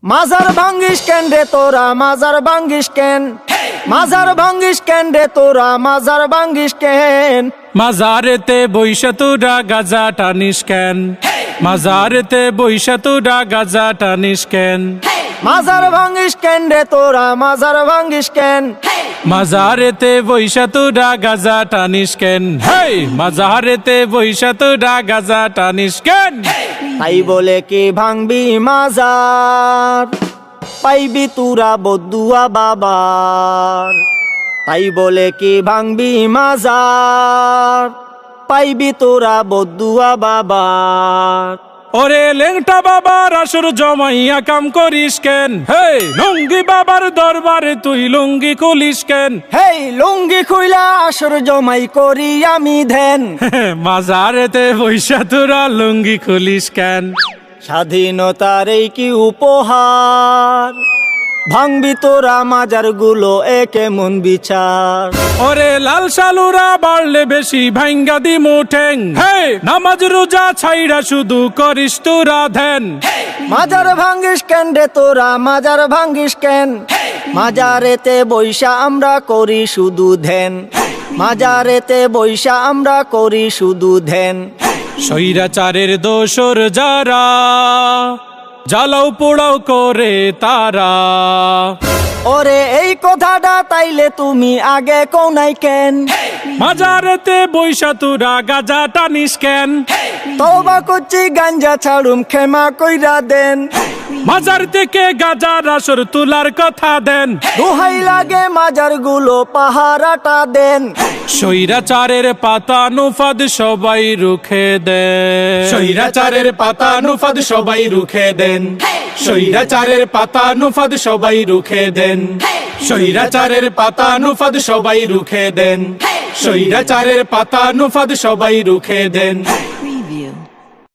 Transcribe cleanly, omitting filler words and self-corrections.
মাজার ভাঙ্গিস কেন রে তোরা মাজার ভাঙ্গিস কেন মাজার ভাঙ্গিস কেন রে তোরা মাজার ভাঙ্গিস কেন মাজারেতে বইসা তোরা গাজা টানিস কেন মাজারেতে বইসা তোরা গাজা টানিস কেন মাজার ভাঙ্গিস কেন রে তোরা মাজার ভাঙ্গিস কেন মাজারেতে বইসা তোরা গাজা টানিস কেন হেই মাজারেতে বইসা তোরা গাজা টানিস কেন তাই বলে কি ভাঙবি মাজার পাইবি তুরা বদুয়া বাবার তাই বলে কি ভাঙবি মাজার পাইবি তোরা বদুয়া বাবার ওরে লেংটা বাবার আসর জমাইয়া কাম করিস কেন হেই লুঙ্গি বাবার দরবারে তুই লুঙ্গি খুলিস কেন হেই লুঙ্গি খুইলা আসর জমাই করি আমি ধ্যান মাজারেতে বইসা তোরা লুঙ্গি খুলিস কেন স্বাধীনতার এই কি উপহার ভাঙবি তোরা মাজার গুলো একে মন বিচার ওরে লাল সালুরা বাড়লে বেশি ভাঙ্গা দি মুঠেং হে নামাজ রোজা ছাইরা শুধু করিস তোরা ধ্যান মাজার ভাঙ্গিস কেন রে তোরা মাজার ভাঙ্গিস কেন মাজারেতে বৈশা আমরা করি শুধু ধ্যান মাজারেতে বৈশা আমরা করি শুধু ধ্যান স্বৈরাচারের দোসর যারা জ্বালাও পোড়াও করে তারা ওরে এই কথাটা তাইলে তুমি আগে কোনাই কেন মাজারেতে বইসা তোরা গাজা টানিস কেন তওবা করছি গাঞ্জা ছাড়ুম ক্ষমা কইরা দেন মাজার থেকে গাজার আসর তুলার কথা দেন দোহাই লাগে মাজার গুলো পাহারাটা দেন স্বৈরাচারের পাতা নুফাদ সবাই রুখে দেন স্বৈরাচারের পাতা নুফাদ সবাই রুখে দেন স্বৈরাচারের পাতা নুফাদ সবাই রুখে দেন স্বৈরাচারের পাতা নুফাদ সবাই রুখে দেন স্বৈরাচারের পাতা নুফাদ সবাই রুখে দেন